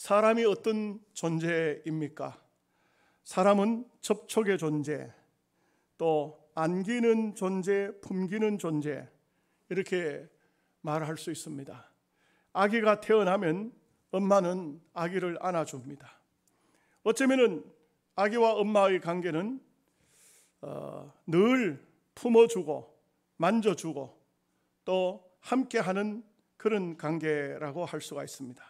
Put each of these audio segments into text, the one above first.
사람이 어떤 존재입니까? 사람은 접촉의 존재, 또 안기는 존재, 품기는 존재, 이렇게 말할 수 있습니다. 아기가 태어나면 엄마는 아기를 안아줍니다. 어쩌면 아기와 엄마의 관계는 늘 품어주고 만져주고 또 함께하는 그런 관계라고 할 수가 있습니다.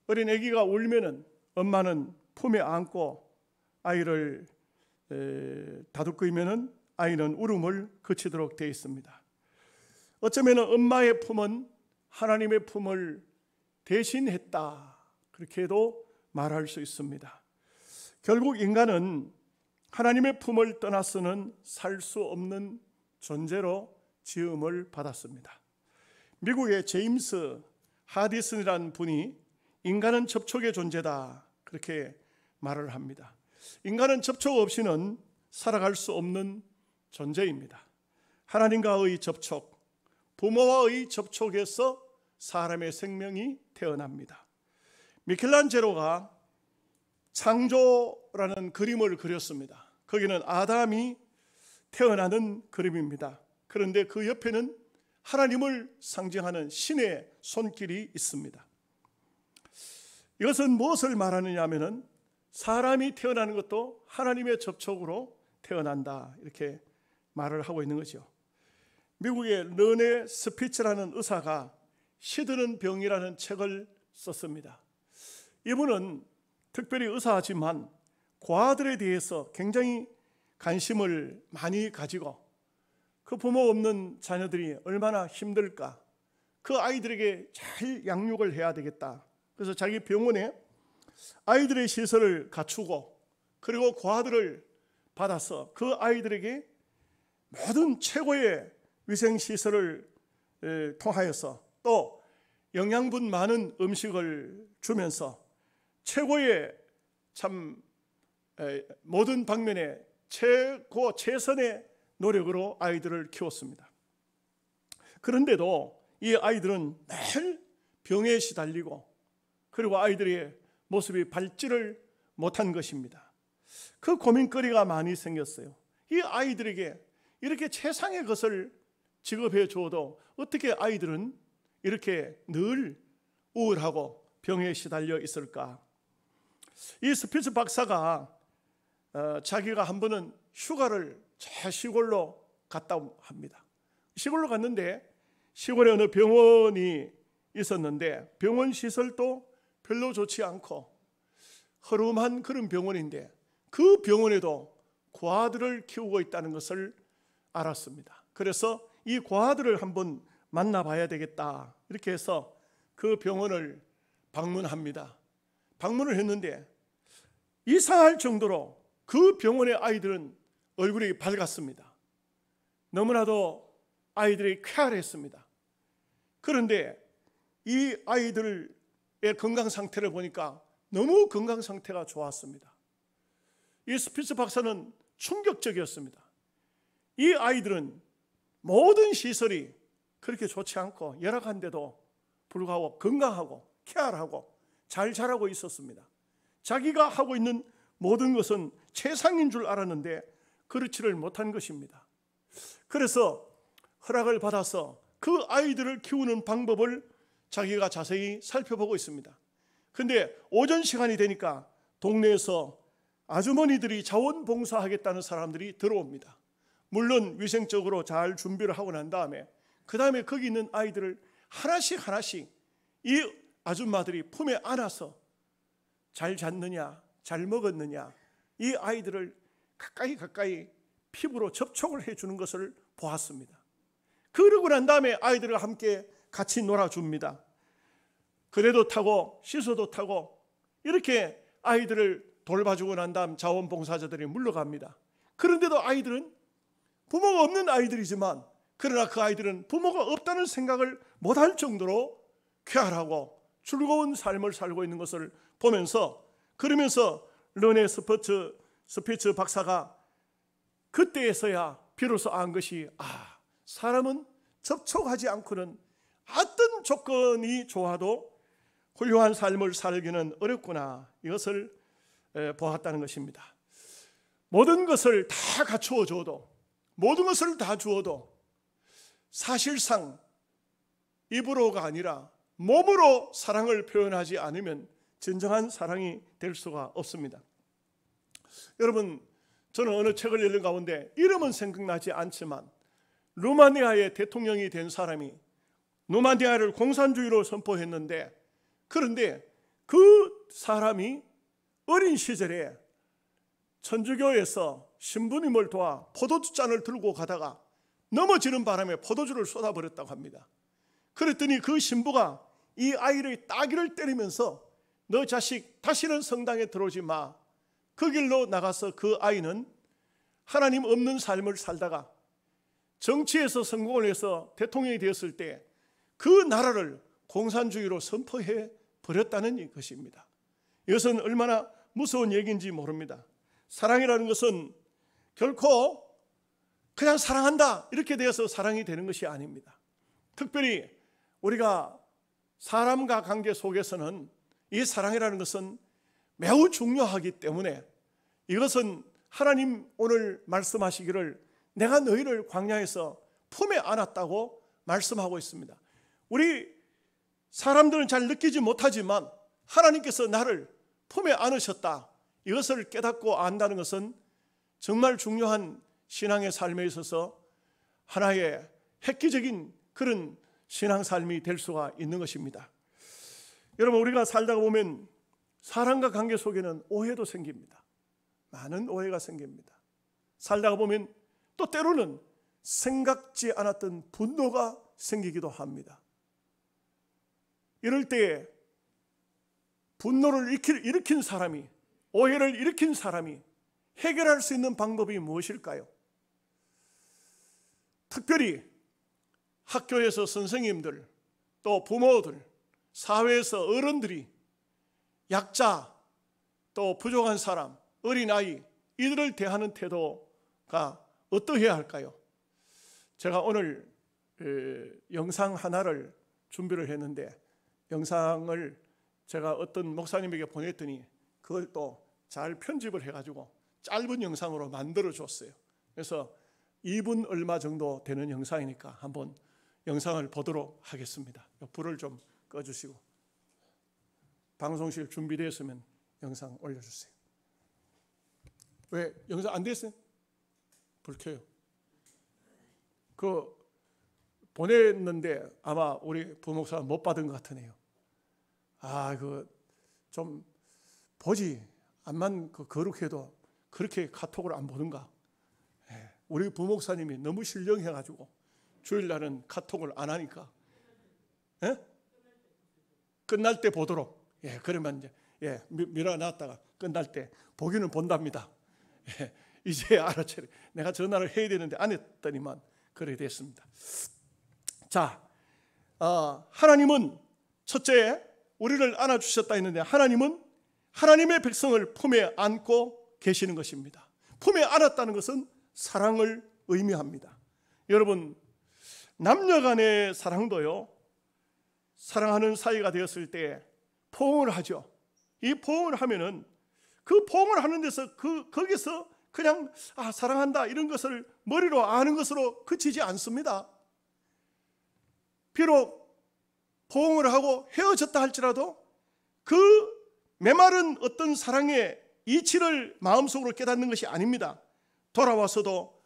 어린 아기가 울면은 엄마는 품에 안고 아이를 다독이면은 아이는 울음을 그치도록 되어 있습니다. 어쩌면 엄마의 품은 하나님의 품을 대신했다, 그렇게도 말할 수 있습니다. 결국 인간은 하나님의 품을 떠나서는 살 수 없는 존재로 지음을 받았습니다. 미국의 제임스 하디슨이라는 분이 인간은 접촉의 존재다, 그렇게 말을 합니다. 인간은 접촉 없이는 살아갈 수 없는 존재입니다. 하나님과의 접촉, 부모와의 접촉에서 사람의 생명이 태어납니다. 미켈란젤로가 창조라는 그림을 그렸습니다. 거기는 아담이 태어나는 그림입니다. 그런데 그 옆에는 하나님을 상징하는 신의 손길이 있습니다. 이것은 무엇을 말하느냐 하면은 사람이 태어나는 것도 하나님의 접촉으로 태어난다, 이렇게 말을 하고 있는 거죠. 미국의 르네 스피츠라는 의사가 시드는 병이라는 책을 썼습니다. 이분은 특별히 의사지만 고아들에 대해서 굉장히 관심을 많이 가지고 그 부모 없는 자녀들이 얼마나 힘들까, 그 아이들에게 잘 양육을 해야 되겠다, 그래서 자기 병원에 아이들의 시설을 갖추고 그리고 고아들을 받아서 그 아이들에게 모든 최고의 위생시설을 통하여서 또 영양분 많은 음식을 주면서 최고의 참 모든 방면에 최선의 노력으로 아이들을 키웠습니다. 그런데도 이 아이들은 매일 병에 시달리고 그리고 아이들의 모습이 밝지를 못한 것입니다. 그 고민거리가 많이 생겼어요. 이 아이들에게 이렇게 최상의 것을 지급해 주어도 어떻게 아이들은 이렇게 늘 우울하고 병에 시달려 있을까? 이 스피츠 박사가 자기가 한 번은 휴가를 저 시골로 갔다 합니다. 시골로 갔는데 시골에 어느 병원이 있었는데 병원 시설도 별로 좋지 않고 허름한 그런 병원인데 그 병원에도 고아들을 키우고 있다는 것을 알았습니다. 그래서 이 고아들을 한번 만나봐야 되겠다, 이렇게 해서 그 병원을 방문합니다. 방문을 했는데 이상할 정도로 그 병원의 아이들은 얼굴이 밝았습니다. 너무나도 아이들이 쾌활했습니다. 그런데 이 아이들의 건강 상태를 보니까 너무 건강 상태가 좋았습니다. 이 스피츠 박사는 충격적이었습니다. 이 아이들은 모든 시설이 그렇게 좋지 않고 열악한데도 불구하고 건강하고 쾌활하고 잘 자라고 있었습니다. 자기가 하고 있는 모든 것은 최상인 줄 알았는데 그렇지를 못한 것입니다. 그래서 허락을 받아서 그 아이들을 키우는 방법을 자기가 자세히 살펴보고 있습니다. 그런데 오전 시간이 되니까 동네에서 아주머니들이 자원봉사하겠다는 사람들이 들어옵니다. 물론 위생적으로 잘 준비를 하고 난 다음에 그 다음에 거기 있는 아이들을 하나씩 하나씩 이 아줌마들이 품에 안아서 잘 잤느냐, 잘 먹었느냐, 이 아이들을 가까이 피부로 접촉을 해주는 것을 보았습니다. 그러고 난 다음에 아이들과 함께 같이 놀아줍니다. 그래도 타고 씻어도 타고 이렇게 아이들을 돌봐주고 난 다음 자원봉사자들이 물러갑니다. 그런데도 아이들은 부모가 없는 아이들이지만 그러나 그 아이들은 부모가 없다는 생각을 못할 정도로 쾌활하고 즐거운 삶을 살고 있는 것을 보면서, 그러면서 르네 스피츠 박사가 그때에서야 비로소 안 것이, 사람은 접촉하지 않고는 어떤 조건이 좋아도 훌륭한 삶을 살기는 어렵구나, 이것을 보았다는 것입니다. 모든 것을 다 갖추어 줘도, 모든 것을 다 주어도 사실상 입으로가 아니라 몸으로 사랑을 표현하지 않으면 진정한 사랑이 될 수가 없습니다. 여러분, 저는 어느 책을 읽는 가운데 이름은 생각나지 않지만 루마니아의 대통령이 된 사람이 루마니아를 공산주의로 선포했는데, 그런데 그 사람이 어린 시절에 천주교에서 신부님을 도와 포도주 잔을 들고 가다가 넘어지는 바람에 포도주를 쏟아버렸다고 합니다. 그랬더니 그 신부가 이 아이를 따귀를 때리면서 너 자식 다시는 성당에 들어오지 마. 그 길로 나가서 그 아이는 하나님 없는 삶을 살다가 정치에서 성공을 해서 대통령이 되었을 때 그 나라를 공산주의로 선포해 버렸다는 것입니다. 이것은 얼마나 무서운 얘기인지 모릅니다. 사랑이라는 것은 결코 그냥 사랑한다 이렇게 되어서 사랑이 되는 것이 아닙니다. 특별히 우리가 사람과 관계 속에서는 이 사랑이라는 것은 매우 중요하기 때문에 이것은 하나님 오늘 말씀하시기를 내가 너희를 광야에서 품에 안았다고 말씀하고 있습니다. 우리 사람들은 잘 느끼지 못하지만 하나님께서 나를 품에 안으셨다, 이것을 깨닫고 안다는 것은 정말 중요한 신앙의 삶에 있어서 하나의 획기적인 그런 신앙 삶이 될 수가 있는 것입니다. 여러분, 우리가 살다가 보면 사람과 관계 속에는 오해도 생깁니다. 많은 오해가 생깁니다. 살다가 보면 또 때로는 생각지 않았던 분노가 생기기도 합니다. 이럴 때 분노를 일으킨 사람이, 오해를 일으킨 사람이 해결할 수 있는 방법이 무엇일까요? 특별히 학교에서 선생님들, 또 부모들, 사회에서 어른들이 약자, 또 부족한 사람, 어린아이, 이들을 대하는 태도가 어떠해야 할까요? 제가 오늘 영상 하나를 준비를 했는데, 영상을 제가 어떤 목사님에게 보냈더니 그걸 또 잘 편집을 해가지고 짧은 영상으로 만들어 줬어요. 그래서 2분 얼마 정도 되는 영상이니까 한번 영상을 보도록 하겠습니다. 불을 좀 꺼주시고, 방송실 준비되었으면 영상 올려주세요. 왜 영상 안 됐어요? 불 켜요. 그 보냈는데 아마 우리 부목사 못 받은 것 같으네요. 좀 보지, 암만 거룩해도 그렇게 카톡을 안 보는가? 우리 부목사님이 너무 신령해가지고 주일날은 카톡을 안 하니까 끝날 때 보도록, 그러면 이제 밀어놨다가 끝날 때 보기는 본답니다. 이제 알아채. 내가 전화를 해야 되는데 안 했더니만 그래 됐습니다. 자, 하나님은 첫째 우리를 안아주셨다 했는데, 하나님은 하나님의 백성을 품에 안고 계시는 것입니다. 품에 안았다는 것은 사랑을 의미합니다. 여러분, 남녀 간의 사랑도요, 사랑하는 사이가 되었을 때 포옹을 하죠. 이 포옹을 하면은 그 포옹을 하는 데서 거기서 그냥 사랑한다 이런 것을 머리로 아는 것으로 그치지 않습니다. 비록 포옹을 하고 헤어졌다 할지라도 그 메마른 어떤 사랑의 이치를 마음속으로 깨닫는 것이 아닙니다. 돌아와서도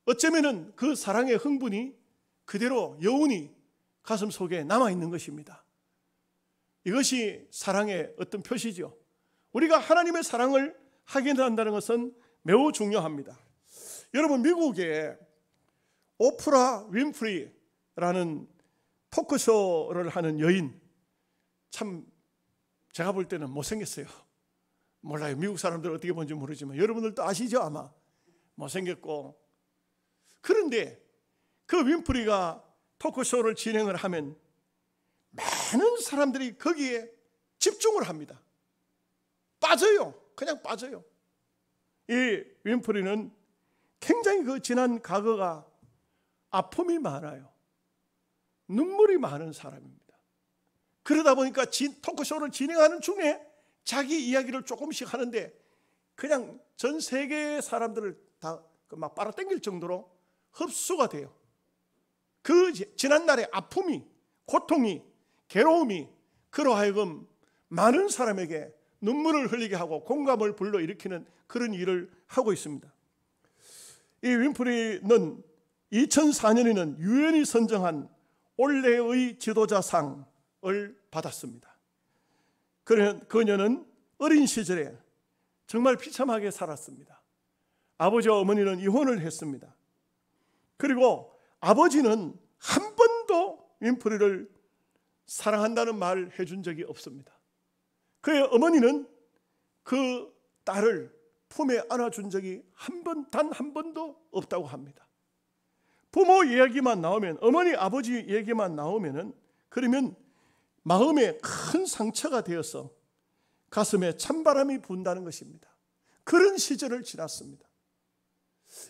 어쩌면은 그 사랑의 흥분이 그대로 여운이 가슴 속에 남아있는 것입니다. 이것이 사랑의 어떤 표시죠. 우리가 하나님의 사랑을 확인한다는 것은 매우 중요합니다. 여러분, 미국에 오프라 윈프리라는 토크쇼를 하는 여인, 참 제가 볼 때는 못생겼어요. 몰라요. 미국 사람들 어떻게 보는지 모르지만 여러분들도 아시죠 아마. 못생겼고. 그런데 그 윈프리가 토크쇼를 진행을 하면 많은 사람들이 거기에 집중을 합니다. 빠져요. 그냥 빠져요. 이 윈프리는 굉장히 그 지난 과거가 아픔이 많아요. 눈물이 많은 사람입니다. 그러다 보니까 토크쇼를 진행하는 중에 자기 이야기를 조금씩 하는데 그냥 전 세계의 사람들을 다 막 빨아당길 정도로 흡수가 돼요. 그 지난날의 아픔이, 고통이, 괴로움이 그로 하여금 많은 사람에게 눈물을 흘리게 하고 공감을 불러일으키는 그런 일을 하고 있습니다. 이 윈프리는 2004년에는 유엔이 선정한 올해의 지도자상을 받았습니다. 그녀는 어린 시절에 정말 비참하게 살았습니다. 아버지와 어머니는 이혼을 했습니다. 그리고 아버지는 한 번도 윈프리를 사랑한다는 말을 해준 적이 없습니다. 그의 어머니는 그 딸을 품에 안아준 적이 단 한 번도 없다고 합니다. 부모 이야기만 나오면, 어머니 아버지 얘기만 나오면은 그러면 마음에 큰 상처가 되어서 가슴에 찬바람이 분다는 것입니다. 그런 시절을 지났습니다.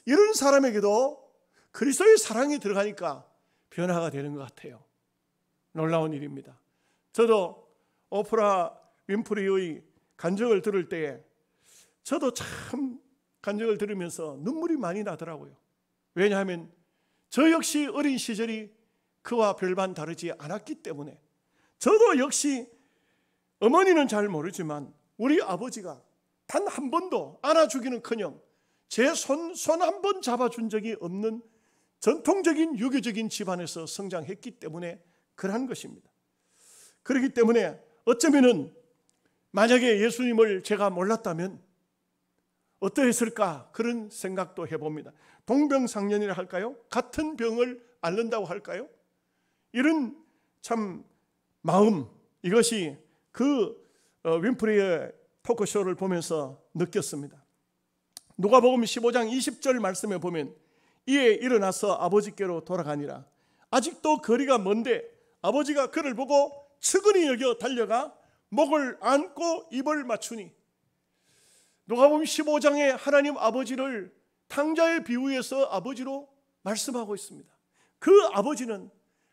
이런 사람에게도 그리스도의 사랑이 들어가니까 변화가 되는 것 같아요. 놀라운 일입니다. 저도 오프라 윈프리의 간증을 들을 때에 저도 참 간증을 들으면서 눈물이 많이 나더라고요. 왜냐하면 저 역시 어린 시절이 그와 별반 다르지 않았기 때문에, 저도 역시 어머니는 잘 모르지만 우리 아버지가 단 한 번도 안아주기는커녕 제 손 한 번 잡아준 적이 없는 전통적인 유교적인 집안에서 성장했기 때문에 그러한 것입니다. 그렇기 때문에 어쩌면은 만약에 예수님을 제가 몰랐다면 어떠했을까 그런 생각도 해봅니다. 동병상련이라 할까요? 같은 병을 앓는다고 할까요? 이런 참 마음, 이것이 그 윈프리의 토크쇼를 보면서 느꼈습니다. 누가복음 15장 20절 말씀에 보면 이에 일어나서 아버지께로 돌아가니라. 아직도 거리가 먼데 아버지가 그를 보고 측은히 여겨 달려가 목을 안고 입을 맞추니. 누가복음 15장에 하나님 아버지를 탕자의 비유에서 아버지로 말씀하고 있습니다. 그 아버지는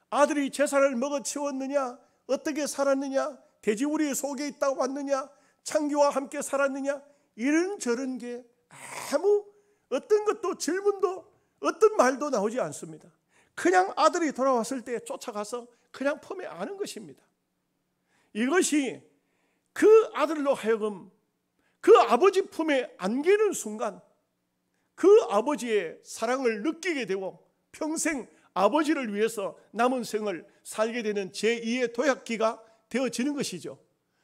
아들이 제사를 먹어 치웠느냐, 어떻게 살았느냐, 돼지우리 속에 있다 왔느냐, 창기와 함께 살았느냐, 이런저런 게 아무 어떤 것도 질문도 어떤 말도 나오지 않습니다. 그냥 아들이 돌아왔을 때 쫓아가서 그냥 품에 안은 것입니다. 이것이 그 아들로 하여금 그 아버지 품에 안기는 순간 그 아버지의 사랑을 느끼게 되고 평생 아버지를 위해서 남은 생을 살게 되는 제2의 도약기가 되어지는 것이죠.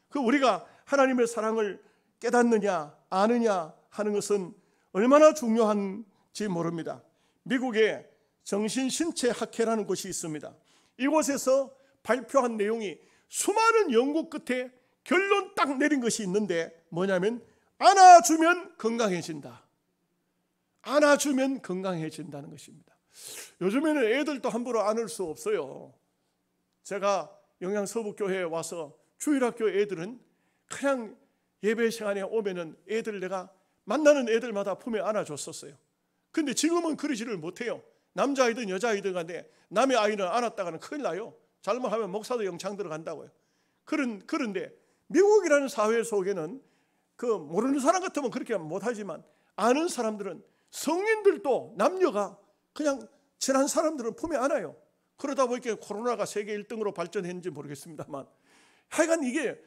그 우리가 하나님의 사랑을 깨닫느냐 아느냐 하는 것은 얼마나 중요한지 모릅니다. 미국의 정신신체학회라는 곳이 있습니다. 이곳에서 발표한 내용이 수많은 연구 끝에 결론 딱 내린 것이 있는데 뭐냐면 안아주면 건강해진다. 안아주면 건강해진다는 것입니다. 요즘에는 애들도 함부로 안을 수 없어요. 제가 영양서북교회에 와서 주일학교 애들은 그냥 예배 시간에 오면은 애들 내가 만나는 애들마다 품에 안아줬었어요. 근데 지금은 그러지를 못해요. 남자아이든 여자아이든 간에 남의 아이는 안았다가는 큰일 나요. 잘못하면 목사도 영창 들어간다고요. 그런데 미국이라는 사회 속에는 그 모르는 사람 같으면 그렇게 못하지만 아는 사람들은 성인들도 남녀가 그냥 친한 사람들은 품에 안아요. 그러다 보니까 코로나가 세계 1등으로 발전했는지 모르겠습니다만 하여간 이게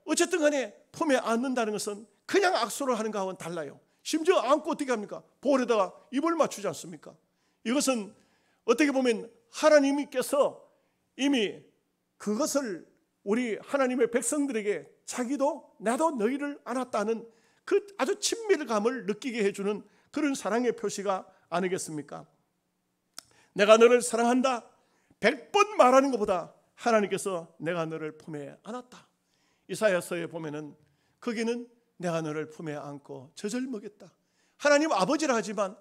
어쨌든 간에 품에 안는다는 것은 그냥 악수를 하는 거하고는 달라요. 심지어 안고 어떻게 합니까? 볼에다가 입을 맞추지 않습니까? 이것은 어떻게 보면 하나님께서 이미 그것을 우리 하나님의 백성들에게 자기도 나도 너희를 안았다는 그 아주 친밀감을 느끼게 해주는 그런 사랑의 표시가 아니겠습니까? 내가 너를 사랑한다 100번 말하는 것보다 하나님께서 내가 너를 품에 안았다. 이사야서에 보면은 거기는 내가 너를 품에 안고 젖을 먹였다. 하나님 아버지라 하지만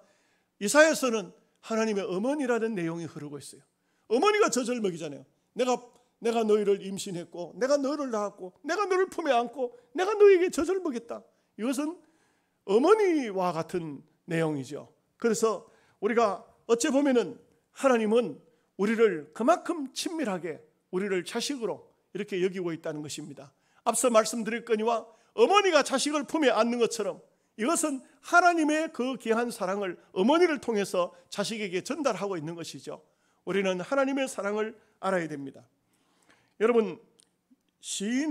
이사야서는 하나님의 어머니라는 내용이 흐르고 있어요. 어머니가 젖을 먹이잖아요. 내가 너희를 임신했고 내가 너를 낳았고 내가 너를 품에 안고 내가 너에게 젖을 먹였다. 이것은 어머니와 같은 내용이죠. 그래서 우리가 어찌 보면은 하나님은 우리를 그만큼 친밀하게 우리를 자식으로 이렇게 여기고 있다는 것입니다. 앞서 말씀드렸거니와 어머니가 자식을 품에 안는 것처럼 이것은 하나님의 그 귀한 사랑을 어머니를 통해서 자식에게 전달하고 있는 것이죠. 우리는 하나님의 사랑을 알아야 됩니다. 여러분, 시인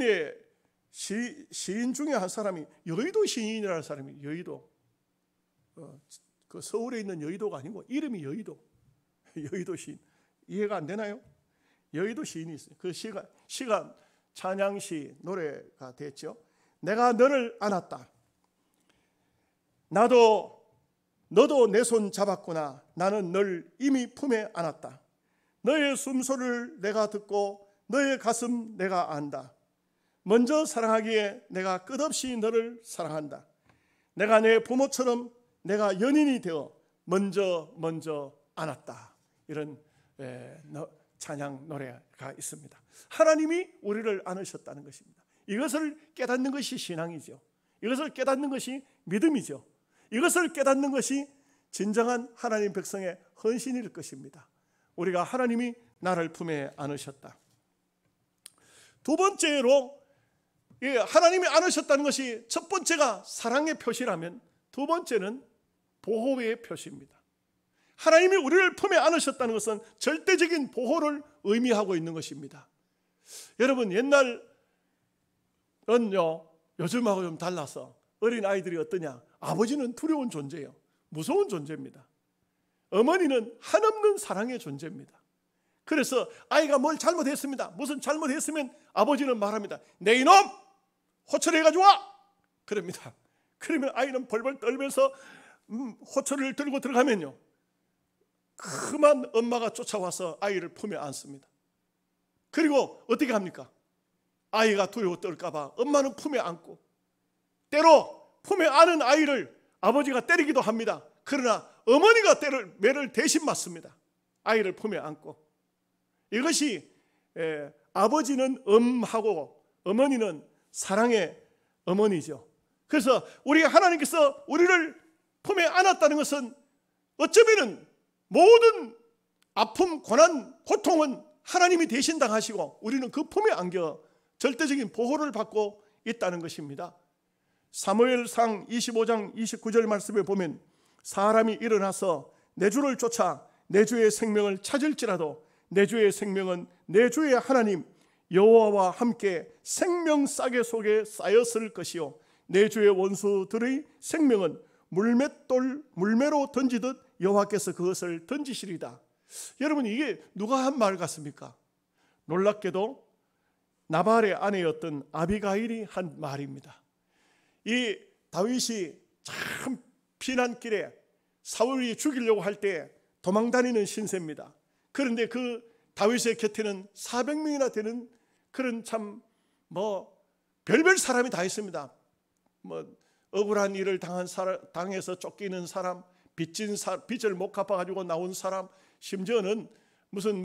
중에 한 사람이 여의도 시인이라는 사람이, 여의도 그 서울에 있는 여의도가 아니고 이름이 여의도 시인. 이해가 안 되나요? 여의도 시인이 있어요. 그 시가 찬양시 노래가 됐죠. 내가 너를 안았다. 너도 내 손 잡았구나. 나는 널 이미 품에 안았다. 너의 숨소리를 내가 듣고 너의 가슴 내가 안다. 먼저 사랑하기에 내가 끝없이 너를 사랑한다. 내가 내 부모처럼 내가 연인이 되어 먼저 안았다. 이런 찬양 노래가 있습니다. 하나님이 우리를 안으셨다는 것입니다. 이것을 깨닫는 것이 신앙이죠. 이것을 깨닫는 것이 믿음이죠. 이것을 깨닫는 것이 진정한 하나님 백성의 헌신일 것입니다. 우리가 하나님이 나를 품에 안으셨다. 두 번째로 하나님이 안으셨다는 것이 첫 번째가 사랑의 표시라면 두 번째는 보호의 표시입니다. 하나님이 우리를 품에 안으셨다는 것은 절대적인 보호를 의미하고 있는 것입니다. 여러분, 옛날은요, 요즘하고 좀 달라서 어린 아이들이 어떠냐? 아버지는 두려운 존재예요. 무서운 존재입니다. 어머니는 한없는 사랑의 존재입니다. 그래서 아이가 뭘 잘못했습니다. 무슨 잘못했으면 아버지는 말합니다. 내 이놈! 호철해가지고 와! 그럽니다. 그러면 아이는 벌벌 떨면서 호철을 들고 들어가면요, 그만 엄마가 쫓아와서 아이를 품에 안습니다. 그리고 어떻게 합니까? 아이가 두려워 떨까봐 엄마는 품에 안고, 때로 품에 안은 아이를 아버지가 때리기도 합니다. 그러나 어머니가 매를 대신 맞습니다. 아이를 품에 안고. 이것이 아버지는 엄하고 어머니는 사랑의 어머니죠. 그래서 우리 하나님께서 우리를 품에 안았다는 것은 어쩌면은 모든 아픔, 고난, 고통은 하나님이 대신 당하시고 우리는 그 품에 안겨 절대적인 보호를 받고 있다는 것입니다. 사무엘상 25장 29절 말씀에 보면 사람이 일어나서 내 주를 쫓아 내 주의 생명을 찾을지라도 내 주의 생명은 내 주의 하나님 여호와와 함께 생명 싸개 속에 쌓였을 것이요 내 주의 원수들의 생명은 물매로 던지듯 여호와께서 그것을 던지시리다. 여러분, 이게 누가 한 말 같습니까? 놀랍게도 나발의 아내였던 아비가일이 한 말입니다. 이 다윗이 참 피난길에 사울이 죽이려고 할 때 도망다니는 신세입니다. 그런데 그 다윗의 곁에는 400명이나 되는 그런 참 별별 사람이 다 있습니다. 억울한 일을 당해서 쫓기는 사람, 빚을 못 갚아가지고 나온 사람, 심지어는 무슨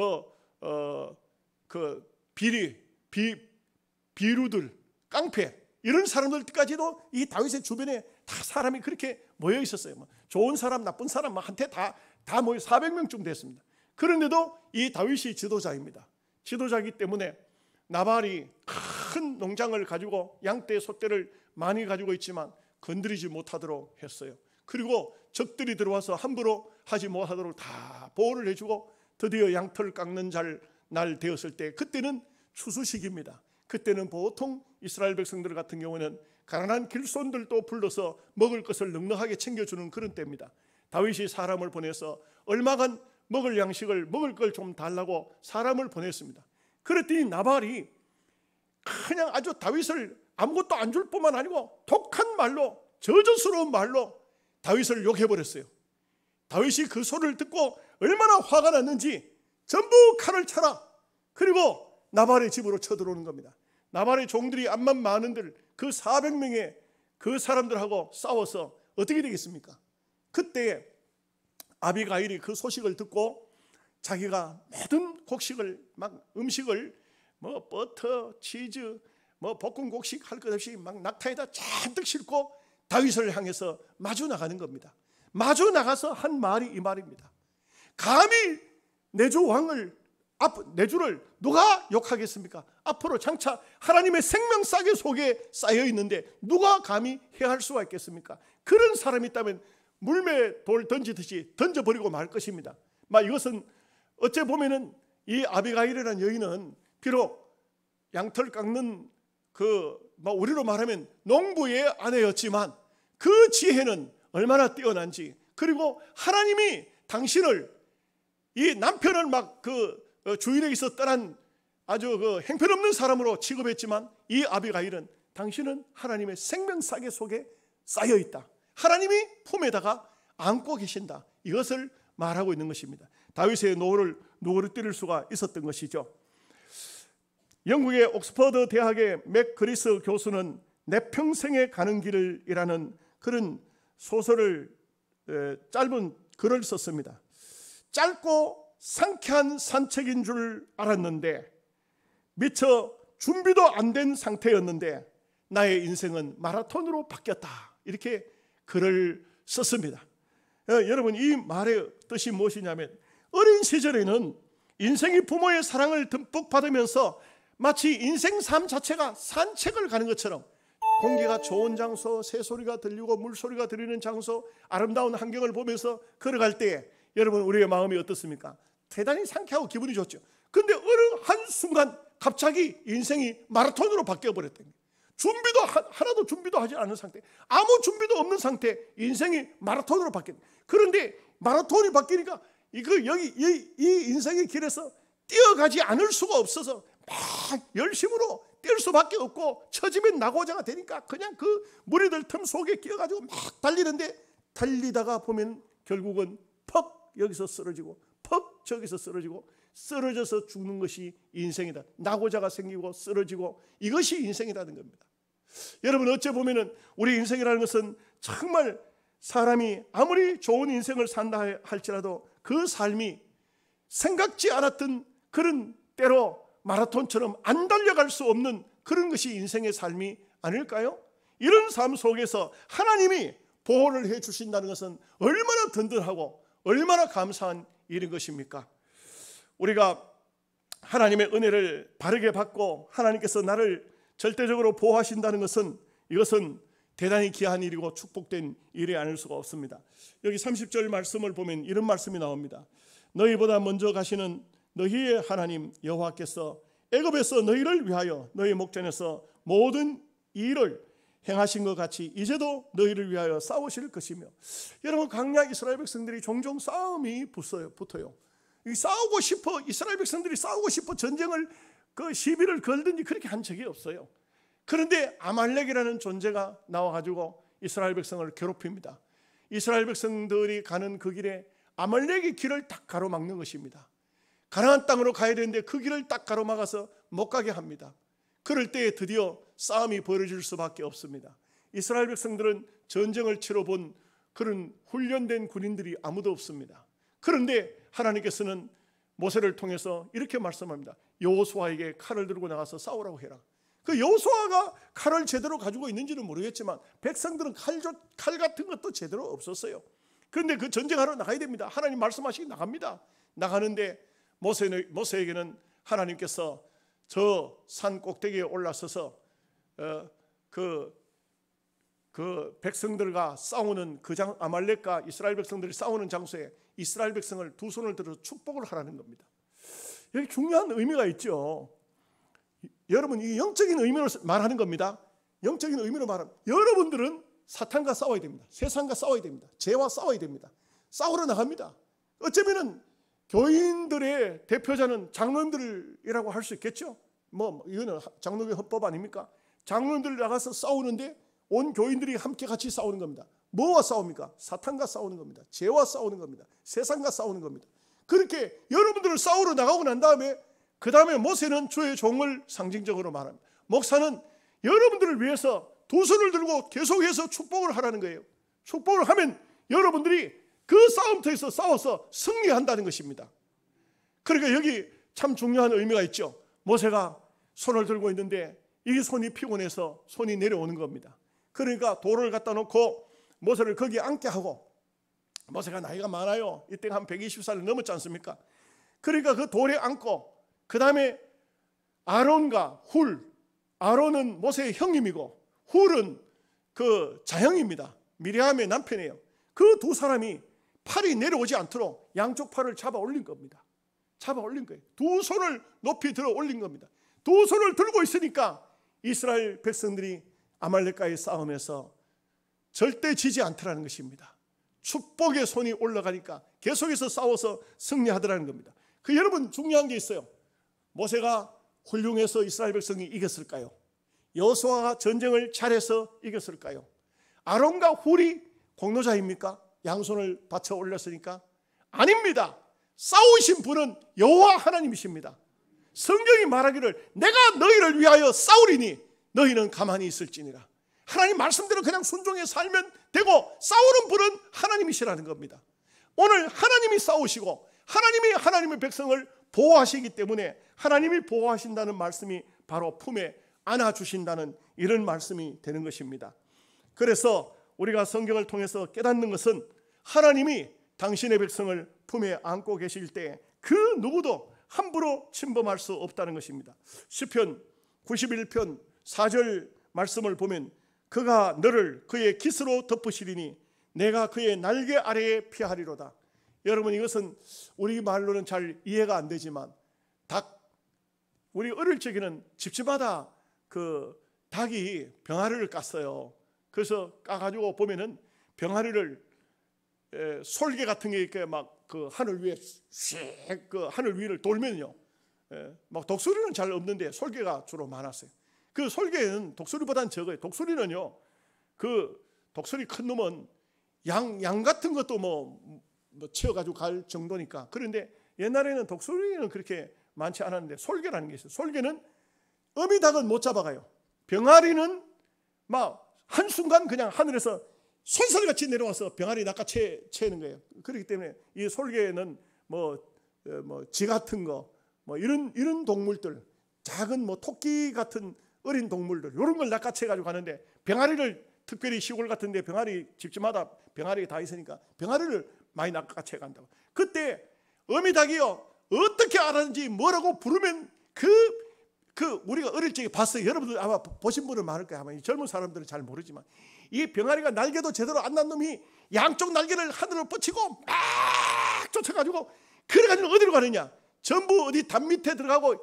비루들, 깡패 이런 사람들까지도 이 다윗의 주변에 다 사람이 그렇게 모여 있었어요. 좋은 사람, 나쁜 사람 한테 다 모여 400명쯤 됐습니다. 그런데도 이 다윗이 지도자입니다. 지도자이기 때문에 나발이 큰 농장을 가지고 양떼, 소떼를 많이 가지고 있지만 건드리지 못하도록 했어요. 그리고 적들이 들어와서 함부로 하지 못하도록 다 보호를 해주고 드디어 양털 깎는 날 되었을 때 그때는 추수식입니다. 그때는 보통 이스라엘 백성들 같은 경우는 가난한 길손들도 불러서 먹을 것을 넉넉하게 챙겨주는 그런 때입니다. 다윗이 사람을 보내서 얼마간 먹을 양식을 먹을 걸 좀 달라고 사람을 보냈습니다. 그랬더니 나발이 그냥 아주 다윗을 아무것도 안 줄 뿐만 아니고 독한 말로, 저주스러운 말로 다윗을 욕해버렸어요. 다윗이 그 소리를 듣고 얼마나 화가 났는지 전부 칼을 차라. 그리고 나발의 집으로 쳐들어오는 겁니다. 나발의 종들이 암만 많은들 그 400명의 그 사람들하고 싸워서 어떻게 되겠습니까? 그때 아비가일이 그 소식을 듣고 자기가 모든 곡식을 음식을 버터, 치즈, 볶은 곡식 할 것 없이 낙타에다 잔뜩 싣고 다윗을 향해서 마주 나가는 겁니다. 마주 나가서 한 말이 이 말입니다. 감히 내 주 왕을 내 주를 누가 욕하겠습니까? 앞으로 장차 하나님의 생명싸개 속에 쌓여 있는데 누가 감히 해할 수가 있겠습니까? 그런 사람이 있다면 물매에 돌 던지듯이 던져버리고 말 것입니다. 이것은 어째 보면은 이 아비가일이라는 여인은 비록 양털 깎는 우리로 말하면 농부의 아내였지만 그 지혜는 얼마나 뛰어난지, 그리고 하나님이 당신을, 이 남편을 주인에게서 떠난 아주 행편없는 사람으로 취급했지만 이 아비가일은 당신은 하나님의 생명싸개 속에 쌓여 있다, 하나님이 품에다가 안고 계신다, 이것을 말하고 있는 것입니다. 다윗의 노를 누구를 때릴 수가 있었던 것이죠. 영국의 옥스퍼드 대학의 맥그리스 교수는 내 평생에 가는 길을이라는 그런 소설을, 짧은 글을 썼습니다. 짧고 상쾌한 산책인 줄 알았는데 미처 준비도 안 된 상태였는데 나의 인생은 마라톤으로 바뀌었다, 이렇게 글을 썼습니다. 여러분, 이 말의 뜻이 무엇이냐면 어린 시절에는 인생이 부모의 사랑을 듬뿍 받으면서 마치 인생 삶 자체가 산책을 가는 것처럼 공기가 좋은 장소, 새소리가 들리고 물소리가 들리는 장소, 아름다운 환경을 보면서 걸어갈 때 여러분, 우리의 마음이 어떻습니까? 대단히 상쾌하고 기분이 좋죠. 그런데 어느 한순간 갑자기 인생이 마라톤으로 바뀌어버렸던 거예요. 하나도 준비도 하지 않은 상태, 아무 준비도 없는 상태, 인생이 마라톤으로 바뀌었어요. 그런데 마라톤이 바뀌니까 이 인생의 길에서 뛰어가지 않을 수가 없어서 막 열심으로 뛸 수밖에 없고 처지면 낙오자가 되니까 그냥 그 무리들 틈 속에 끼어가지고 막 달리는데, 달리다가 보면 결국은 퍽 여기서 쓰러지고 퍽 저기서 쓰러지고 쓰러져서 죽는 것이 인생이다. 낙오자가 생기고 쓰러지고, 이것이 인생이라는 겁니다. 여러분, 어째 보면은 우리 인생이라는 것은 정말 사람이 아무리 좋은 인생을 산다 할지라도 그 삶이 생각지 않았던 그런 때로 마라톤처럼 안 달려갈 수 없는 그런 것이 인생의 삶이 아닐까요? 이런 삶 속에서 하나님이 보호를 해 주신다는 것은 얼마나 든든하고 얼마나 감사한 일인 것입니까? 우리가 하나님의 은혜를 바르게 받고 하나님께서 나를 절대적으로 보호하신다는 것은, 이것은 대단히 귀한 일이고 축복된 일이 아닐 수가 없습니다. 여기 30절 말씀을 보면 이런 말씀이 나옵니다. 너희보다 먼저 가시는 너희의 하나님 여호와께서 애굽에서 너희를 위하여 너희 목전에서 모든 일을 행하신 것 같이 이제도 너희를 위하여 싸우실 것이며. 여러분, 광야 이스라엘 백성들이 종종 싸움이 붙어요. 싸우고 싶어, 이스라엘 백성들이 싸우고 싶어 전쟁을 시비를 걸든지 그렇게 한 적이 없어요. 그런데 아말렉이라는 존재가 나와가지고 이스라엘 백성을 괴롭힙니다. 이스라엘 백성들이 가는 그 길에 아말렉이 길을 딱 가로막는 것입니다. 가나안 땅으로 가야 되는데 그 길을 딱 가로막아서 못 가게 합니다. 그럴 때 드디어 싸움이 벌어질 수밖에 없습니다. 이스라엘 백성들은 전쟁을 치러본 그런 훈련된 군인들이 아무도 없습니다. 그런데 하나님께서는 모세를 통해서 이렇게 말씀합니다. 여호수아에게 칼을 들고 나가서 싸우라고 해라. 그 여호수아가 칼을 제대로 가지고 있는지는 모르겠지만 백성들은 칼 같은 것도 제대로 없었어요. 그런데 그 전쟁하러 나가야 됩니다. 하나님 말씀하시기 나갑니다. 나가는데 모세에게는 하나님께서 저 산 꼭대기에 올라서서 그 백성들과 싸우는 아말렉과 이스라엘 백성들이 싸우는 장소에 이스라엘 백성을 두 손을 들어서 축복을 하라는 겁니다. 여기 중요한 의미가 있죠. 여러분, 이 영적인 의미로 말하는 겁니다. 영적인 의미로 말하면 여러분들은 사탄과 싸워야 됩니다. 세상과 싸워야 됩니다. 죄와 싸워야 됩니다. 싸우러 나갑니다. 어쩌면은 교인들의 대표자는 장로님들이라고 할 수 있겠죠. 이거는 장로교 헌법 아닙니까? 장로님들 나가서 싸우는데 온 교인들이 함께 같이 싸우는 겁니다. 뭐와 싸웁니까? 사탄과 싸우는 겁니다. 죄와 싸우는 겁니다. 세상과 싸우는 겁니다. 그렇게 여러분들을 싸우러 나가고 난 다음에 그 다음에 모세는 주의 종을 상징적으로 말합니다. 목사는 여러분들을 위해서 두 손을 들고 계속해서 축복을 하라는 거예요. 축복을 하면 여러분들이 그 싸움터에서 싸워서 승리한다는 것입니다. 그러니까 여기 참 중요한 의미가 있죠. 모세가 손을 들고 있는데 이 손이 피곤해서 손이 내려오는 겁니다. 그러니까 돌을 갖다 놓고 모세를 거기에 앉게 하고, 모세가 나이가 많아요. 이때 한 120살을 넘었지 않습니까? 그러니까 그 돌에 앉고 그 다음에 아론과 훌, 아론은 모세의 형님이고 훌은 그 자형입니다. 미리암의 남편이에요. 그 두 사람이 팔이 내려오지 않도록 양쪽 팔을 잡아 올린 겁니다. 잡아 올린 거예요. 두 손을 높이 들어 올린 겁니다. 두 손을 들고 있으니까 이스라엘 백성들이 아말렉과의 싸움에서 절대 지지 않더라는 것입니다. 축복의 손이 올라가니까 계속해서 싸워서 승리하더라는 겁니다. 그 여러분 중요한 게 있어요. 모세가 훌륭해서 이스라엘 백성이 이겼을까요? 여호수아가 전쟁을 잘해서 이겼을까요? 아론과 훌이 공로자입니까? 양손을 받쳐 올렸으니까? 아닙니다. 싸우신 분은 여호와 하나님이십니다. 성경이 말하기를 내가 너희를 위하여 싸우리니 너희는 가만히 있을지니라. 하나님 말씀대로 그냥 순종해 살면 되고 싸우는 분은 하나님이시라는 겁니다. 오늘 하나님이 싸우시고 하나님이 하나님의 백성을 보호하시기 때문에 하나님이 보호하신다는 말씀이 바로 품에 안아주신다는 이런 말씀이 되는 것입니다. 그래서 우리가 성경을 통해서 깨닫는 것은 하나님이 당신의 백성을 품에 안고 계실 때 그 누구도 함부로 침범할 수 없다는 것입니다. 시편 91편 4절 말씀을 보면 그가 너를 그의 깃으로 덮으시리니 내가 그의 날개 아래에 피하리로다. 여러분 이것은 우리 말로는 잘 이해가 안 되지만 우리 어릴 적에는 집집마다 그 닭이 병아리를 깠어요. 그래서 까가지고 보면은 병아리를 솔개 같은 게 이렇게 막 그 하늘 위에 씩 그 하늘 위를 돌면요, 막 독수리는 잘 없는데 솔개가 주로 많았어요. 그 솔개는 독수리보다는 적어요. 독수리는요, 그 독수리 큰 놈은 양 같은 것도 뭐 채워가지고 갈 정도니까. 그런데 옛날에는 독수리는 그렇게 많지 않았는데 솔개라는 게 있어요. 솔개는 어미닭은 못 잡아가요. 병아리는 막 한순간 그냥 하늘에서 손살같이 내려와서 병아리 낚아채는 거예요. 그렇기 때문에 이 솔개는 쥐 같은 거, 이런 동물들, 작은 토끼 같은 어린 동물들, 이런 걸 낚아채가지고 가는데 병아리를 특별히 시골 같은데 병아리 집집마다 병아리가 다 있으니까 병아리를 많이 낚아채 간다고. 그때 어미닭이요 어떻게 알았는지 뭐라고 부르면 우리가 어릴 적에 봤어요. 여러분들 아마 보신 분은 많을 거예요. 아마 이 젊은 사람들은 잘 모르지만 이 병아리가 날개도 제대로 안 난 놈이 양쪽 날개를 하늘로 뻗치고 막 쫓아가지고 그래가지고 어디로 가느냐? 전부 어디 담 밑에 들어가고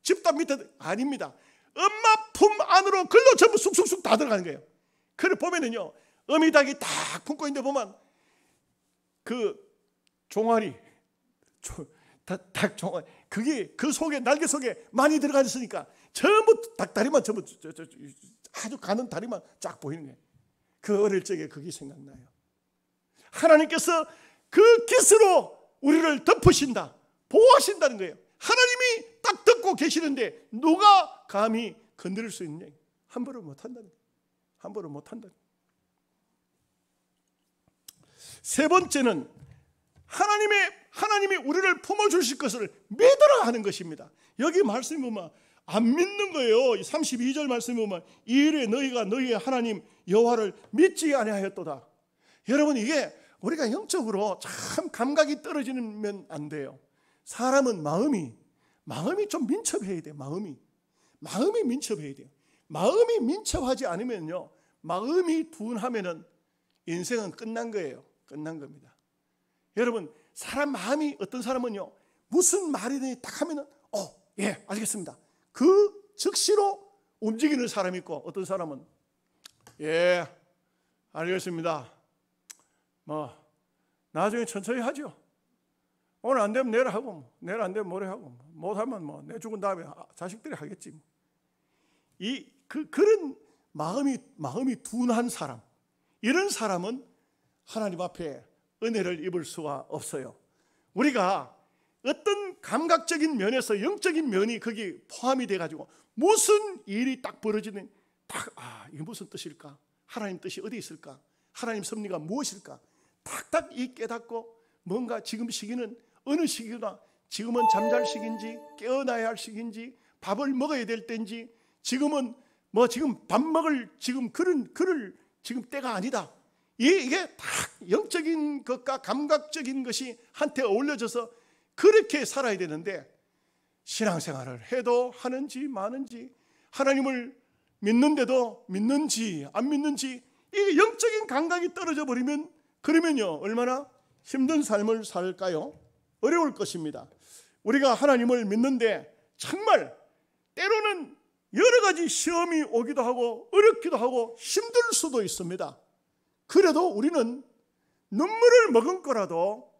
집담 밑에 아닙니다. 엄마 품 안으로 글로 전부 쑥쑥쑥 다 들어가는 거예요. 그래 보면은요 어미닭이 딱 품고 있는데 보면 그 종아리 닭 종아리 그게 그 속에 날개 속에 많이 들어가 있으니까 전부 닭다리만 전부 아주 가는 다리만 쫙 보이는 거예요. 그 어릴 적에 그게 생각나요. 하나님께서 그 깃으로 우리를 덮으신다, 보호하신다는 거예요. 하나님이 딱 덮고 계시는데 누가 감히 건드릴 수 있느냐? 함부로 못한다는 거예요. 함부로 못한다는 거예요. 세 번째는 하나님이 우리를 품어주실 것을 믿으라 하는 것입니다. 여기 말씀이 보면 안 믿는 거예요. 32절 말씀이 보면 이일에 너희가 너희의 하나님 여호와를 믿지 아니하였도다. 여러분 이게 우리가 영적으로 참 감각이 떨어지면 안 돼요. 사람은 마음이 좀 민첩해야 돼요. 마음이 민첩해야 돼요. 마음이 민첩하지 않으면요, 마음이 둔하면은 인생은 끝난 거예요. 끝난 겁니다. 여러분 사람 마음이 어떤 사람은요 무슨 말이든지 딱 하면은 예 알겠습니다. 그 즉시로 움직이는 사람이 있고 어떤 사람은 예 알겠습니다. 나중에 천천히 하죠. 오늘 안 되면 내일 하고 내일 안 되면 모레 하고 못하면 내 죽은 다음에 자식들이 하겠지. 그런 마음이 둔한 사람, 이런 사람은 하나님 앞에 은혜를 입을 수가 없어요. 우리가 어떤 감각적인 면에서 영적인 면이 거기 포함이 돼가지고 무슨 일이 딱 벌어지는 이게 무슨 뜻일까? 하나님 뜻이 어디 있을까? 하나님 섭리가 무엇일까? 탁탁 이 깨닫고 뭔가 지금 시기는 어느 시기나 지금은 잠잘 시기인지 깨어나야 할 시기인지 밥을 먹어야 될 때인지 지금은 지금 밥 먹을 지금 그럴 지금 때가 아니다. 이게 다 영적인 것과 감각적인 것이 한테 어울려져서 그렇게 살아야 되는데 신앙생활을 해도 하는지 마는지, 하나님을 믿는데도 믿는지 안 믿는지, 이 영적인 감각이 떨어져 버리면 그러면요 얼마나 힘든 삶을 살까요? 어려울 것입니다. 우리가 하나님을 믿는데 정말 때로는 여러 가지 시험이 오기도 하고 어렵기도 하고 힘들 수도 있습니다. 그래도 우리는 눈물을 머금고라도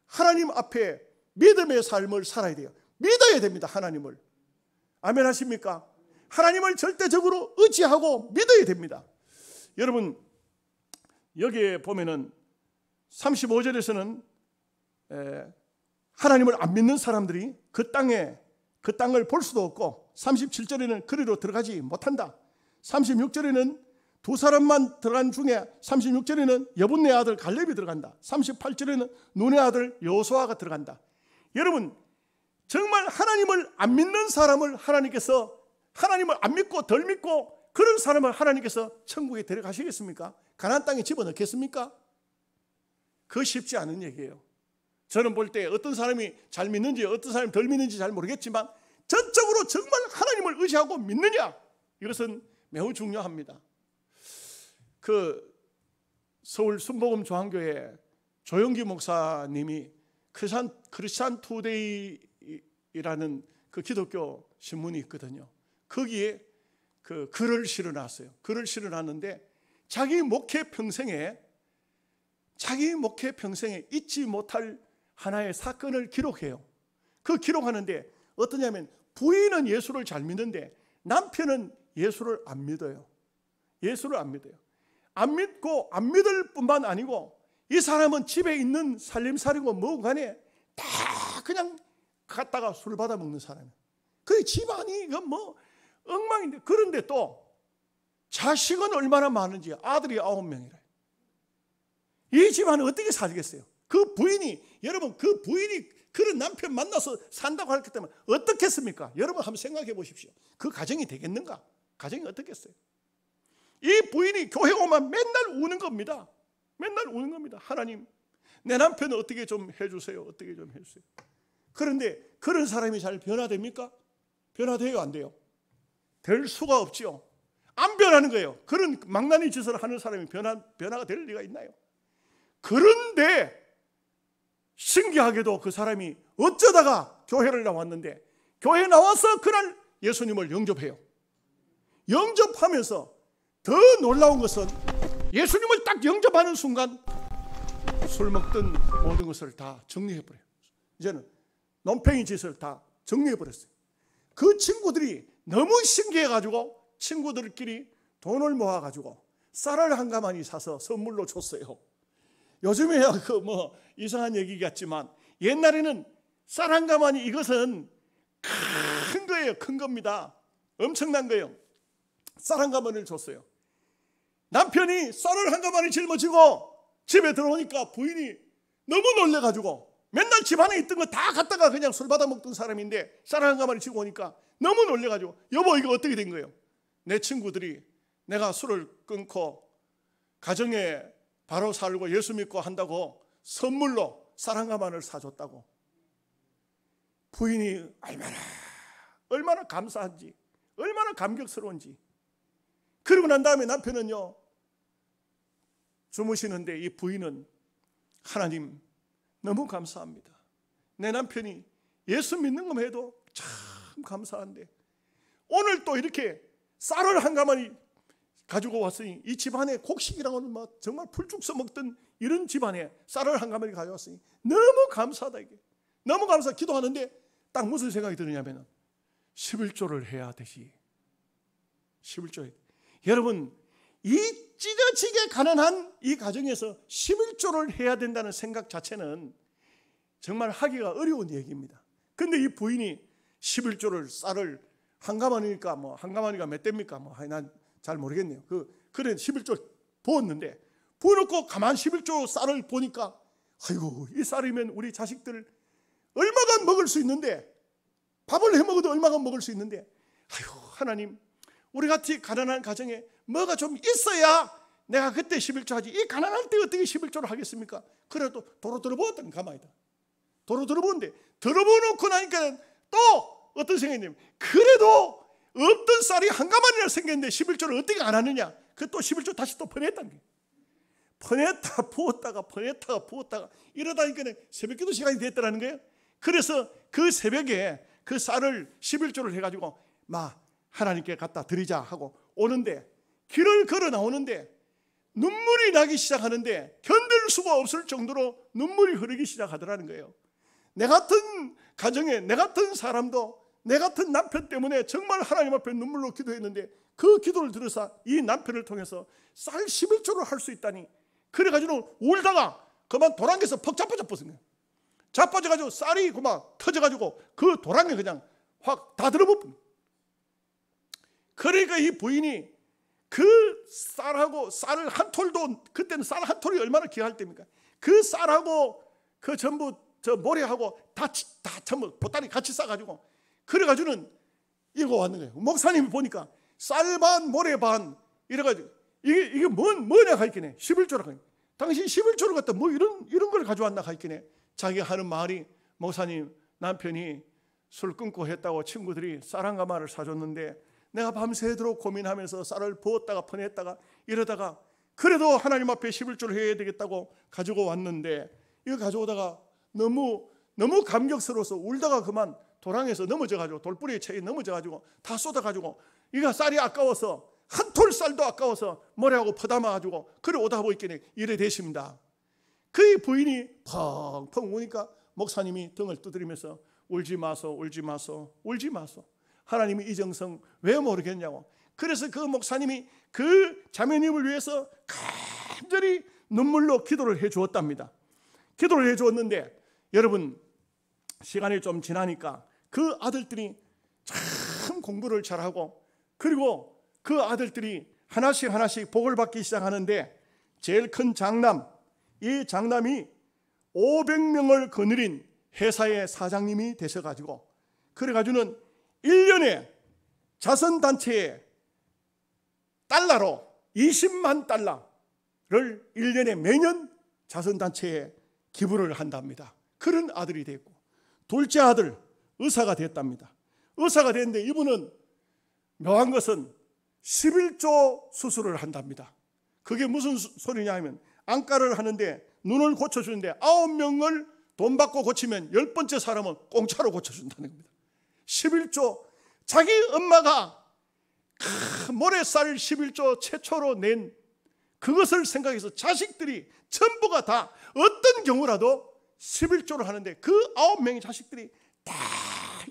하나님 앞에 믿음의 삶을 살아야 돼요. 믿어야 됩니다. 하나님을. 아멘 하십니까? 하나님을 절대적으로 의지하고 믿어야 됩니다. 여러분 여기에 보면은 35절에서는 하나님을 안 믿는 사람들이 그 땅을 볼 수도 없고, 37절에는 그리로 들어가지 못한다. 36절에는 두 사람만 들어간 중에 36절에는 여분네 아들 갈렙이 들어간다. 38절에는 눈의 아들 여호수아가 들어간다. 여러분 정말 하나님을 안 믿는 사람을 하나님께서, 하나님을 안 믿고 덜 믿고 그런 사람을 하나님께서 천국에 데려가시겠습니까? 가나안 땅에 집어넣겠습니까? 그거 쉽지 않은 얘기예요. 저는 볼 때 어떤 사람이 잘 믿는지 어떤 사람이 덜 믿는지 잘 모르겠지만 전적으로 정말 하나님을 의지하고 믿느냐, 이것은 매우 중요합니다. 그 서울 순복음 조항교회 조영기 목사님이 크리스찬 투데이라는 그 기독교 신문이 있거든요. 거기에 그 글을 실어놨어요. 글을 실어놨는데 자기 목회 평생에 잊지 못할 하나의 사건을 기록해요. 그 기록하는데 어떠냐면 부인은 예수를 잘 믿는데 남편은 예수를 안 믿어요. 예수를 안 믿어요. 안 믿고 안 믿을 뿐만 아니고 이 사람은 집에 있는 살림살이고 뭐고 간에 다 그냥 갖다가 술 받아 먹는 사람이에요. 그 집안이 뭐 엉망인데, 그런데 또 자식은 얼마나 많은지, 아들이 9명이래. 이 집안은 어떻게 살겠어요? 그 부인이, 여러분 그 부인이 그런 남편 만나서 산다고 했기 때문에 어떻겠습니까? 여러분 한번 생각해 보십시오. 그 가정이 되겠는가? 가정이 어떻겠어요? 이 부인이 교회 오면 맨날 우는 겁니다. 맨날 우는 겁니다. 하나님, 내 남편은 어떻게 좀 해주세요. 어떻게 좀 해주세요. 그런데 그런 사람이 잘 변화됩니까? 변화돼요, 안 돼요? 될 수가 없지요. 안 변하는 거예요. 그런 망나니 짓을 하는 사람이 변화가 될 리가 있나요? 그런데 신기하게도 그 사람이 어쩌다가 교회를 나왔는데, 교회에 나와서 그날 예수님을 영접해요. 영접하면서 더 놀라운 것은 예수님을 딱 영접하는 순간 술 먹던 모든 것을 다 정리해버려요. 이제는 논팽이 짓을 다 정리해버렸어요. 그 친구들이 너무 신기해가지고 친구들끼리 돈을 모아가지고 쌀을 한 가마니 사서 선물로 줬어요. 요즘에야 그 뭐 이상한 얘기 같지만 옛날에는 쌀 한 가마니, 이것은 큰 거예요. 큰 겁니다. 엄청난 거예요. 쌀 한 가마니를 줬어요. 남편이 쌀을 한 가마니 짊어지고 집에 들어오니까 부인이 너무 놀래가지고, 맨날 집안에 있던 거 다 갖다가 그냥 술 받아 먹던 사람인데 쌀 한 가마니 지고 오니까 너무 놀래가지고, 여보 이거 어떻게 된 거예요? 내 친구들이 내가 술을 끊고 가정에 바로 살고 예수 믿고 한다고 선물로 쌀 한 가마니를 사줬다고. 부인이 얼마나 감사한지, 얼마나 감격스러운지. 그러고 난 다음에 남편은요 주무시는데, 이 부인은 하나님 너무 감사합니다. 내 남편이 예수 믿는 것만 해도 참 감사한데 오늘 또 이렇게 쌀을 한 가마니 가지고 왔으니, 이 집안에 곡식이랑은 막 정말 풀쭉 써먹던 이런 집안에 쌀을 한 가마니 가져왔으니 너무 감사하다. 이게 너무 감사. 기도하는데 딱 무슨 생각이 드느냐면 11조를 해야 되지. 11조. 여러분 이 찢어지게 가난한 이 가정에서 11조를 해야 된다는 생각 자체는 정말 하기가 어려운 얘기입니다. 근데 이 부인이 11조를 쌀을 한 가마니니까 뭐 한 가마니가 몇 대입니까? 뭐 난 잘 모르겠네요. 그래 11조 부었는데, 부어놓고 가만 11조 쌀을 보니까 아이고 이 쌀이면 우리 자식들 얼마간 먹을 수 있는데, 밥을 해 먹어도 얼마간 먹을 수 있는데, 아이고 하나님 우리 같이 가난한 가정에 뭐가 좀 있어야 내가 그때 11조 하지, 이 가난할 때 어떻게 11조를 하겠습니까? 그래도 도로 들어보았던 가마이다. 도로 들어보는데 들어보놓고 나니까 또 어떤 생각이냐면 그래도 없던 쌀이 한 가마니나 생겼는데 11조를 어떻게 안 하느냐. 그 또 11조 다시 또 퍼냈다는 거예요. 퍼냈다가 부었다가 퍼냈다가 부었다가 이러다니까 새벽기도 시간이 됐더라는 거예요. 그래서 그 새벽에 그 쌀을 11조를 해가지고 막 하나님께 갖다 드리자 하고 오는데 길을 걸어 나오는데 눈물이 나기 시작하는데 견딜 수가 없을 정도로 눈물이 흐르기 시작하더라는 거예요. 내 같은 가정에 내 같은 사람도 내 같은 남편 때문에 정말 하나님 앞에 눈물로 기도했는데 그 기도를 들어서 이 남편을 통해서 쌀 11조를 할 수 있다니 그래가지고 울다가 그만 도랑에서 퍽 자빠져버린 거예요. 자빠져가지고 쌀이 그만 터져가지고 그 도랑에 그냥 확 다 들어버린 거예요. 그러니까 이 부인이 그 쌀하고 쌀을 한 톨도 그때는 쌀 한 톨이 얼마나 귀할 때입니까? 그 쌀하고 그 전부 저 모래하고 다 전부 보따리 같이 싸가지고 그래가지고는 이거 왔는 거예요. 목사님이 보니까 쌀 반 모래 반 이래가지고 이게 뭐냐 하있겠네. 11조라 하니 당신 11조를 갖다 뭐 이런 걸 가져왔나 하있겠네. 자기가 하는 말이 목사님 남편이 술 끊고 했다고 친구들이 쌀 한 가마를 사줬는데 내가 밤새도록 고민하면서 쌀을 부었다가 퍼냈다가 이러다가 그래도 하나님 앞에 11조를 해야 되겠다고 가지고 왔는데 이거 가져오다가 너무 감격스러워서 울다가 그만 도랑에서 넘어져가지고 돌뿌리에 채에 넘어져가지고 다 쏟아가지고 이거 쌀이 아까워서 한 톨 쌀도 아까워서 모래하고 퍼담아가지고 그래 오다 보이겠네 이래 되십니다. 그 부인이 펑펑 우니까 목사님이 등을 두드리면서 울지 마소 울지 마소 울지 마소. 하나님이 이 정성 왜 모르겠냐고. 그래서 그 목사님이 그 자매님을 위해서 간절히 눈물로 기도를 해 주었답니다. 기도를 해 주었는데 여러분 시간이 좀 지나니까 그 아들들이 참 공부를 잘하고 그리고 그 아들들이 하나씩 복을 받기 시작하는데 제일 큰 장남, 이 장남이 500명을 거느린 회사의 사장님이 되셔가지고 그래가지고는 1년에 자선단체에 달러로 20만 달러를 1년에 매년 자선단체에 기부를 한답니다. 그런 아들이 됐고 둘째 아들 의사가 됐답니다. 의사가 됐는데 이분은 묘한 것은 11조 수술을 한답니다. 그게 무슨 소리냐 하면 안과를 하는데 눈을 고쳐주는데 9명을 돈 받고 고치면 10번째 사람은 공짜로 고쳐준다는 겁니다. 11조. 자기 엄마가 모래쌀 11조 최초로 낸 그것을 생각해서 자식들이 전부가 다 어떤 경우라도 11조를 하는데 그 9명의 자식들이 다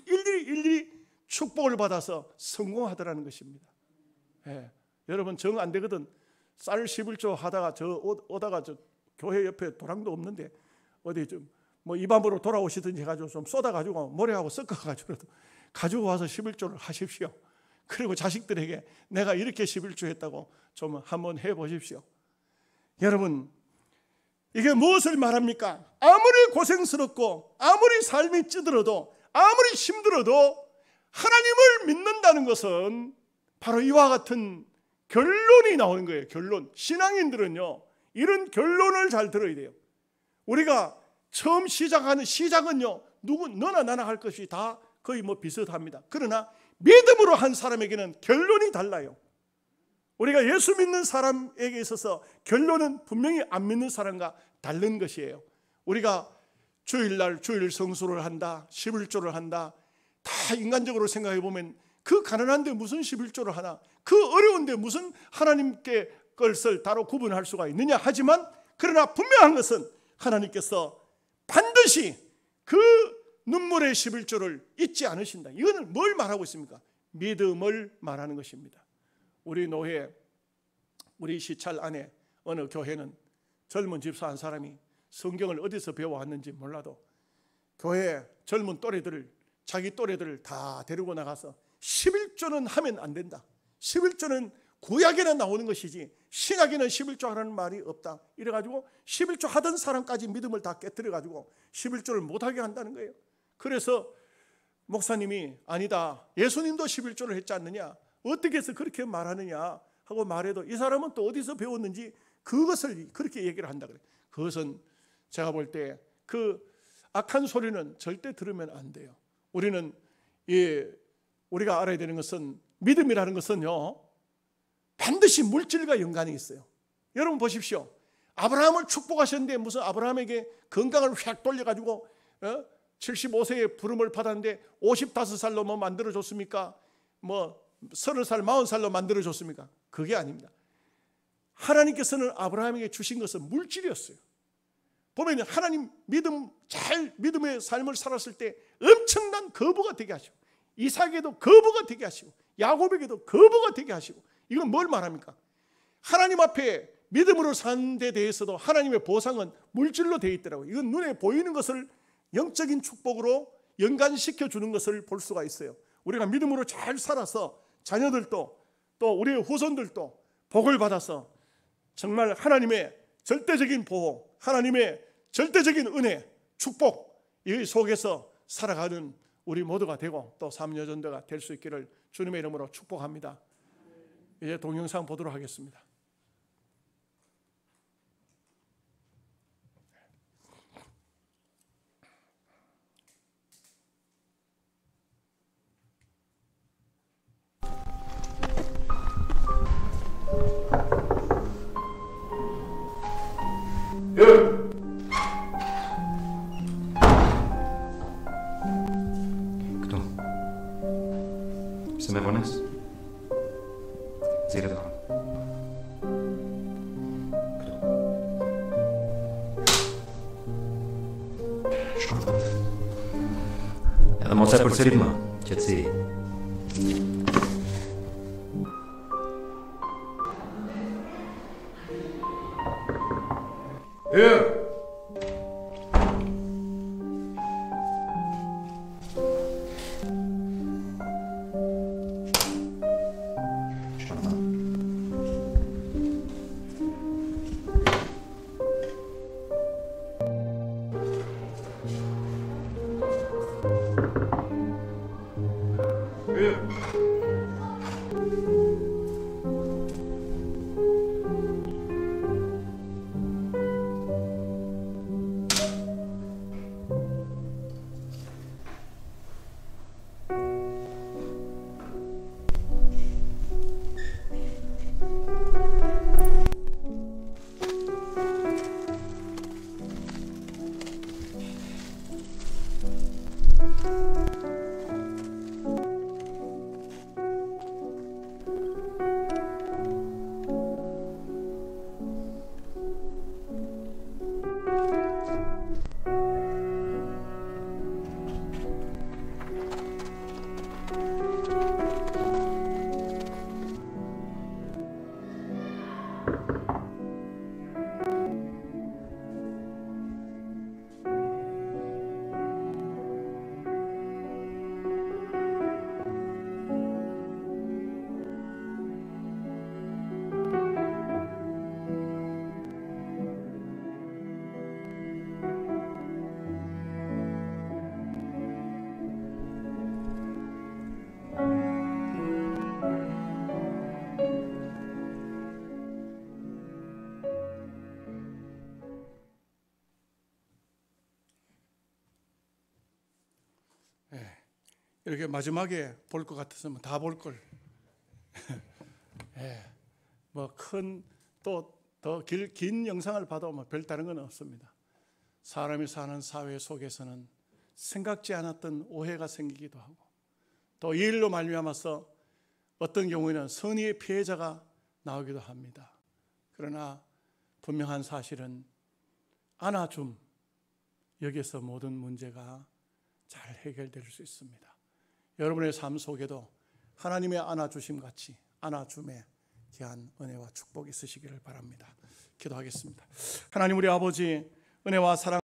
일일이 축복을 받아서 성공하더라는 것입니다. 예. 여러분 정 안 되거든. 쌀 11조 하다가 오다가 교회 옆에 도랑도 없는데 어디 좀 뭐 입안으로 돌아오시든지 해가지고 좀 쏟아가지고 모래하고 섞어가지고라도 가지고 와서 11조를 하십시오. 그리고 자식들에게 내가 이렇게 11조 했다고 좀 한번 해보십시오. 여러분 이게 무엇을 말합니까? 아무리 고생스럽고 아무리 삶이 찌들어도 아무리 힘들어도 하나님을 믿는다는 것은 바로 이와 같은 결론이 나오는 거예요. 결론. 신앙인들은요 이런 결론을 잘 들어야 돼요. 우리가 처음 시작하는 시작은요 너나 나나 할 것이 다 거의 뭐 비슷합니다. 그러나 믿음으로 한 사람에게는 결론이 달라요. 우리가 예수 믿는 사람에게 있어서 결론은 분명히 안 믿는 사람과 다른 것이에요. 우리가 주일날 주일 성수를 한다, 11조를 한다. 다 인간적으로 생각해 보면 그 가난한데 무슨 11조를 하나, 그 어려운데 무슨 하나님께 것을 따로 구분할 수가 있느냐 하지만 그러나 분명한 것은 하나님께서 반드시 그 눈물의 11조를 잊지 않으신다. 이거는 뭘 말하고 있습니까? 믿음을 말하는 것입니다. 우리 노회, 우리 시찰 안에 어느 교회는 젊은 집사 한 사람이 성경을 어디서 배워왔는지 몰라도 교회 젊은 또래들을 자기 또래들을 다 데리고 나가서 11조는 하면 안 된다. 11조는 구약에는 나오는 것이지 신약에는 11조 하라는 말이 없다. 이래가지고 11조 하던 사람까지 믿음을 다 깨뜨려가지고 11조를 못하게 한다는 거예요. 그래서 목사님이 아니다. 예수님도 11조를 했지 않느냐. 어떻게 해서 그렇게 말하느냐 하고 말해도 이 사람은 또 어디서 배웠는지 그것을 그렇게 얘기를 한다 그래요. 그것은 제가 볼 때 그 악한 소리는 절대 들으면 안 돼요. 우리가 알아야 되는 것은, 믿음이라는 것은요, 반드시 물질과 연관이 있어요. 여러분 보십시오. 아브라함을 축복하셨는데 무슨 아브라함에게 건강을 휙 돌려가지고 75세에 부름을 받았는데 55살로 뭐 만들어줬습니까? 뭐 30살, 40살로 만들어줬습니까? 그게 아닙니다. 하나님께서는 아브라함에게 주신 것은 물질이었어요. 보면 하나님 믿음의 삶을 살았을 때 엄청난 거부가 되게 하시고, 이삭에게도 거부가 되게 하시고, 야곱에게도 거부가 되게 하시고. 이건 뭘 말합니까? 하나님 앞에 믿음으로 사는 데 대해서도 하나님의 보상은 물질로 되어 있더라고요. 이건 눈에 보이는 것을 영적인 축복으로 연관시켜 주는 것을 볼 수가 있어요. 우리가 믿음으로 잘 살아서 자녀들도 또 우리의 후손들도 복을 받아서 정말 하나님의 절대적인 보호, 하나님의 절대적인 은혜, 축복, 이 속에서 살아가는 우리 모두가 되고 또 삼여전도가 될 수 있기를 주님의 이름으로 축복합니다. 이제 동영상 보도록 하겠습니다. Kdo? Chceme vonec? Zíde to. Kdo? Škoda. Já tam moc por lidma, čeci. 이렇게 마지막에 볼 것 같았으면 다 볼 걸. 뭐 큰 또 더 긴 영상을 봐도 뭐 별 다른 건 없습니다. 사람이 사는 사회 속에서는 생각지 않았던 오해가 생기기도 하고, 또 이 일로 말미암아서 어떤 경우에는 선의의 피해자가 나오기도 합니다. 그러나 분명한 사실은 안아줌, 여기에서 모든 문제가 잘 해결될 수 있습니다. 여러분의 삶 속에도 하나님의 안아주심 같이 안아줌에 귀한 은혜와 축복이 있으시기를 바랍니다. 기도하겠습니다. 하나님, 우리 아버지, 은혜와 사랑